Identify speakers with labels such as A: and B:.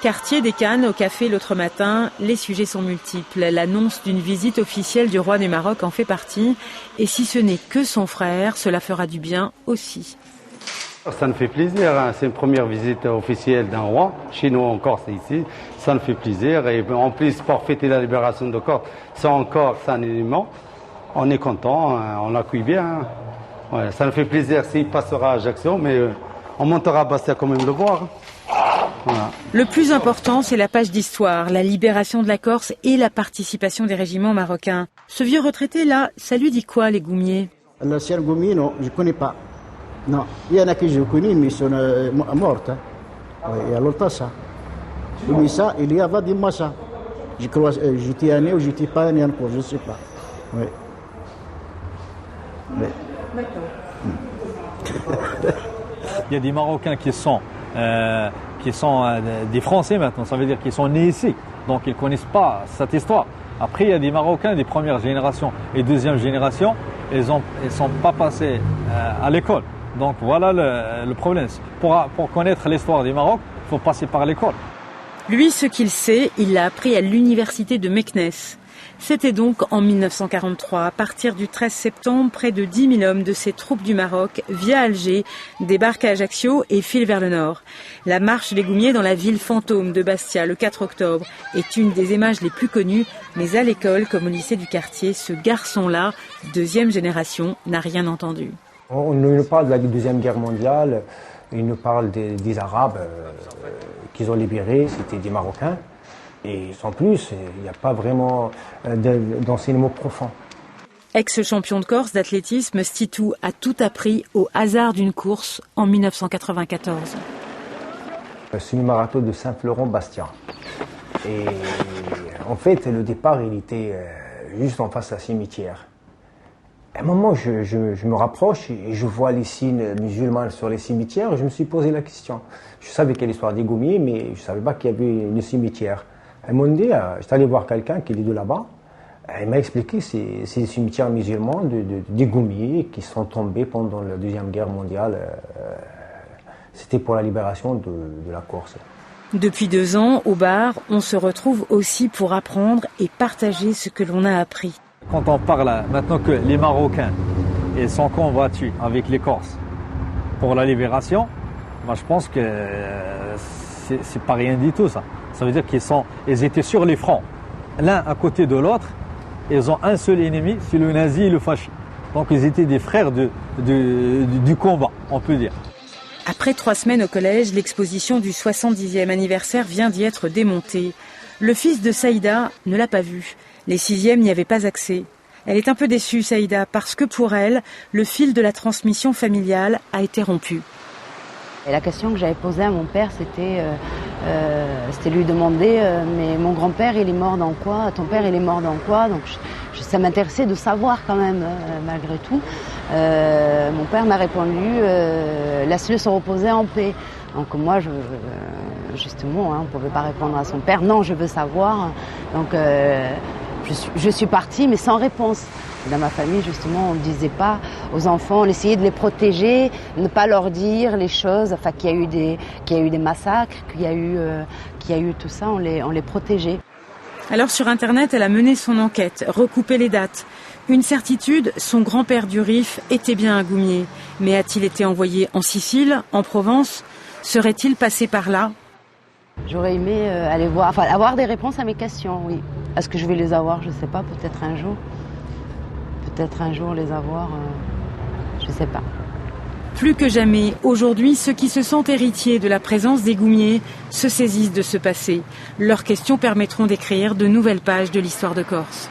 A: Quartier des Cannes, au café l'autre matin, les sujets sont multiples. L'annonce d'une visite officielle du roi du Maroc en fait partie. Et si ce n'est que son frère, cela fera du bien aussi.
B: Ça nous fait plaisir, hein. C'est une première visite officielle d'un roi. Chez nous en Corse, ici, ça nous fait plaisir. Et en plus, pour fêter la libération de Corse, c'est encore un élément. On est content, hein. On l'accueille bien. Hein. Ouais, ça nous fait plaisir s'il passera à Ajaccio, mais on montera à Bastia quand même le voir. Voilà.
A: Le plus important, c'est la page d'histoire, la libération de la Corse et la participation des régiments marocains. Ce vieux retraité, là, ça lui dit quoi, les Goumiers?
C: L'ancien Goumier, non, je ne connais pas. Non, il y en a que je connais, mais ils sont morts. Hein. Oui, il y a longtemps ça. Mais ça, il y avait des mois ça. Je crois, j'étais né ou j'étais pas né encore, je ne sais pas. Oui. Oui.
D: Il y a des Marocains qui sont des Français maintenant, ça veut dire qu'ils sont nés ici, donc ils ne connaissent pas cette histoire. Après, il y a des Marocains des premières générations et deuxième génération, ils ne sont pas passés à l'école. Donc voilà le problème. Pour connaître l'histoire du Maroc, il faut passer par l'école.
A: Lui, ce qu'il sait, il l'a appris à l'université de Meknès. C'était donc en 1943. À partir du 13 septembre, près de 10 000 hommes de ces troupes du Maroc, via Alger, débarquent à Ajaccio et filent vers le nord. La marche des Goumiers dans la ville fantôme de Bastia, le 4 octobre, est une des images les plus connues. Mais à l'école, comme au lycée du quartier, ce garçon-là, deuxième génération, n'a rien entendu.
E: On nous parle de la Deuxième Guerre mondiale, il nous parle des Arabes qu'ils ont libérés, c'était des Marocains. Et sans plus, il n'y a pas vraiment d'enseignement profond.
A: Ex-champion de Corse d'athlétisme, Stitou a tout appris au hasard d'une course en 1994.
E: C'est le marathon de Saint-Florent-Bastia. Et en fait, le départ, il était juste en face à un cimetière. À un moment, je me rapproche et je vois les signes musulmans sur les cimetières. Je me suis posé la question. Je savais qu'il y a l'histoire des Goumiers, mais je ne savais pas qu'il y avait le cimetière. À un moment donné, j'étais allé voir quelqu'un qui est de là-bas. Il m'a expliqué que c'est des cimetières musulmans des Goumiers qui sont tombés pendant la Deuxième Guerre mondiale. C'était pour la libération de la Corse.
A: Depuis 2 ans, au bar, on se retrouve aussi pour apprendre et partager ce que l'on a appris.
D: Quand on parle maintenant que les Marocains ils sont combattus avec les Corses pour la libération, moi je pense que c'est pas rien du tout ça. Ça veut dire qu'ils étaient sur les fronts, l'un à côté de l'autre. Ils ont un seul ennemi, c'est le nazi et le fascisme. Donc ils étaient des frères du combat, on peut dire.
A: Après 3 semaines au collège, l'exposition du 70e anniversaire vient d'y être démontée. Le fils de Saïda ne l'a pas vue. Les 6e n'y avaient pas accès. Elle est un peu déçue, Saïda, parce que pour elle, le fil de la transmission familiale a été rompu.
F: Et la question que j'avais posée à mon père, c'était lui demander mais mon grand-père, il est mort dans quoi? Ton père, il est mort dans quoi? Donc ça m'intéressait de savoir quand même, malgré tout. Mon père m'a répondu laisse-le se reposer en paix. Donc moi, justement, on ne pouvait pas répondre à son père. Non, je veux savoir. Donc je suis partie, mais sans réponse. Dans ma famille, justement, on ne disait pas aux enfants, on essayait de les protéger, ne pas leur dire les choses, enfin qu'il y a eu des massacres, qu'il y a eu tout ça, on les protégeait.
A: Alors sur Internet, elle a mené son enquête, recoupé les dates. Une certitude, son grand-père du Rif était bien un Goumier. Mais a-t-il été envoyé en Sicile, en Provence? Serait-il passé par là?
F: J'aurais aimé aller voir, enfin avoir des réponses à mes questions, oui. Est-ce que je vais les avoir? Je ne sais pas, peut-être un jour. Peut-être un jour les avoir, je ne sais pas.
A: Plus que jamais, aujourd'hui, ceux qui se sentent héritiers de la présence des Goumiers se saisissent de ce passé. Leurs questions permettront d'écrire de nouvelles pages de l'histoire de Corse.